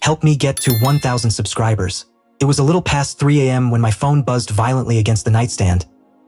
Help me get to 1,000 subscribers. It was a little past 3 a.m. when my phone buzzed violently against the nightstand,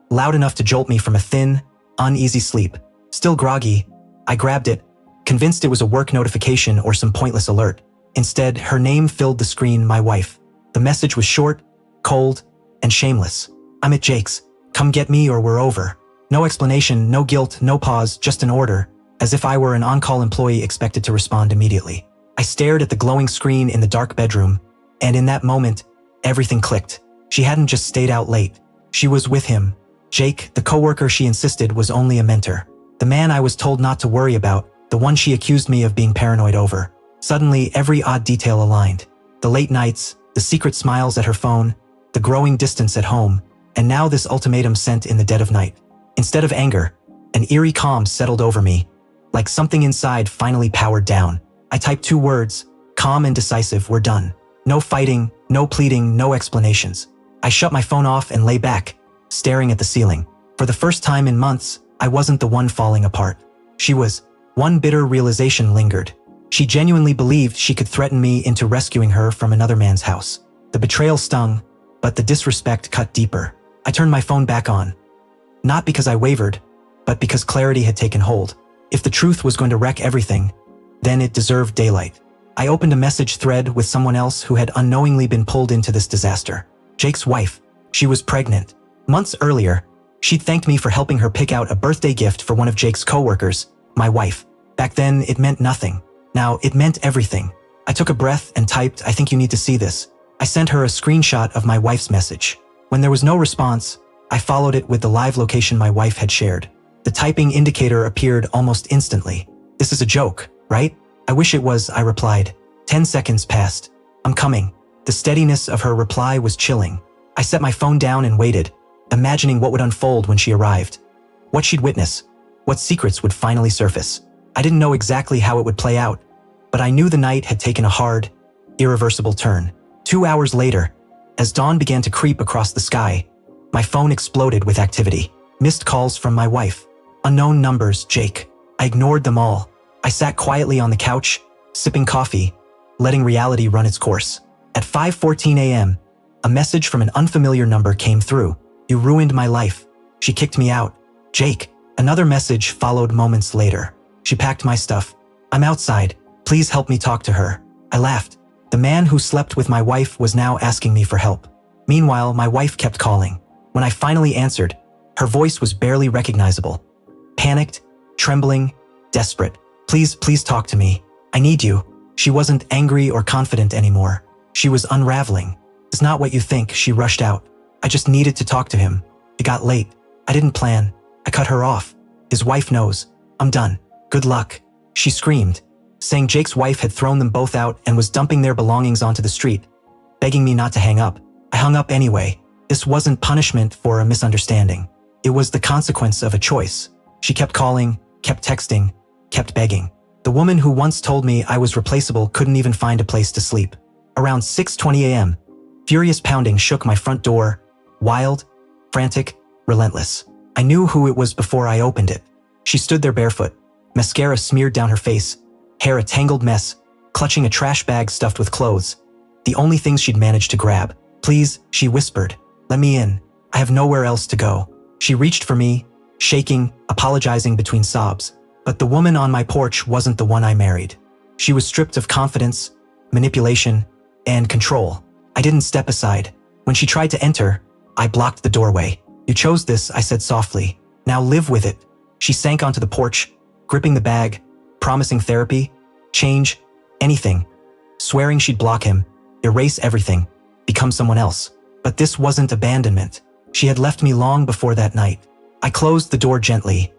loud enough to jolt me from a thin, uneasy sleep. Still groggy, I grabbed it, convinced it was a work notification or some pointless alert. Instead, her name filled the screen, my wife. The message was short, cold, and shameless. I'm at Jake's. Come get me or we're over. No explanation, no guilt, no pause, just an order, as if I were an on-call employee expected to respond immediately. I stared at the glowing screen in the dark bedroom, and in that moment, everything clicked. She hadn't just stayed out late. She was with him. Jake, the coworker she insisted was only a mentor. The man I was told not to worry about, the one she accused me of being paranoid over. Suddenly, every odd detail aligned. The late nights, the secret smiles at her phone, the growing distance at home, and now this ultimatum sent in the dead of night. Instead of anger, an eerie calm settled over me, like something inside finally powered down. I typed 2 words, calm and decisive, we're done. No fighting, no pleading, no explanations. I shut my phone off and lay back, staring at the ceiling. For the first time in months, I wasn't the one falling apart. She was. One bitter realization lingered. She genuinely believed she could threaten me into rescuing her from another man's house. The betrayal stung, but the disrespect cut deeper. I turned my phone back on. Not because I wavered, but because clarity had taken hold. If the truth was going to wreck everything, then it deserved daylight. I opened a message thread with someone else who had unknowingly been pulled into this disaster. Jake's wife. She was pregnant. Months earlier, she'd thanked me for helping her pick out a birthday gift for one of Jake's coworkers, my wife. Back then, it meant nothing. Now, it meant everything. I took a breath and typed, I think you need to see this. I sent her a screenshot of my wife's message. When there was no response, I followed it with the live location my wife had shared. The typing indicator appeared almost instantly. This is a joke, right? I wish it was, I replied. 10 seconds passed. I'm coming. The steadiness of her reply was chilling. I set my phone down and waited, imagining what would unfold when she arrived. What she'd witness. What secrets would finally surface. I didn't know exactly how it would play out, but I knew the night had taken a hard, irreversible turn. 2 hours later, as dawn began to creep across the sky, my phone exploded with activity. Missed calls from my wife. Unknown numbers, Jake. I ignored them all. I sat quietly on the couch, sipping coffee, letting reality run its course. At 5:14 a.m., a message from an unfamiliar number came through. You ruined my life. She kicked me out. Jake. Another message followed moments later. She packed my stuff. I'm outside. Please help me talk to her. I laughed. The man who slept with my wife was now asking me for help. Meanwhile, my wife kept calling. When I finally answered, her voice was barely recognizable. Panicked, trembling, desperate. Please talk to me. I need you. She wasn't angry or confident anymore. She was unraveling. It's not what you think, she rushed out. I just needed to talk to him. It got late. I didn't plan. I cut her off. His wife knows. I'm done. Good luck. She screamed, saying Jake's wife had thrown them both out and was dumping their belongings onto the street, begging me not to hang up. I hung up anyway. This wasn't punishment for a misunderstanding. It was the consequence of a choice. She kept calling, kept texting, kept begging. The woman who once told me I was replaceable couldn't even find a place to sleep. Around 6:20 a.m., furious pounding shook my front door, wild, frantic, relentless. I knew who it was before I opened it. She stood there barefoot, mascara smeared down her face, hair a tangled mess, clutching a trash bag stuffed with clothes, the only things she'd managed to grab. Please, she whispered, let me in. I have nowhere else to go. She reached for me, shaking, apologizing between sobs. But the woman on my porch wasn't the one I married. She was stripped of confidence, manipulation, and control. I didn't step aside. When she tried to enter, I blocked the doorway. You chose this, I said softly. Now live with it. She sank onto the porch, gripping the bag, promising therapy, change, anything, swearing she'd block him, erase everything, become someone else. But this wasn't abandonment. She had left me long before that night. I closed the door gently,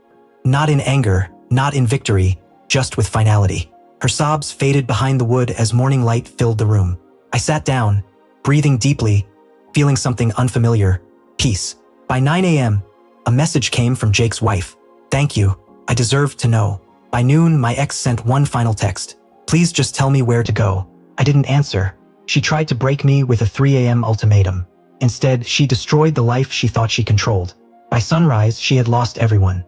not in anger, not in victory, just with finality. Her sobs faded behind the wood as morning light filled the room. I sat down, breathing deeply, feeling something unfamiliar, peace. By 9 a.m., a message came from Jake's wife. Thank you, I deserved to know. By noon, my ex sent one final text. Please just tell me where to go. I didn't answer. She tried to break me with a 3 a.m. ultimatum. Instead, she destroyed the life she thought she controlled. By sunrise, she had lost everyone.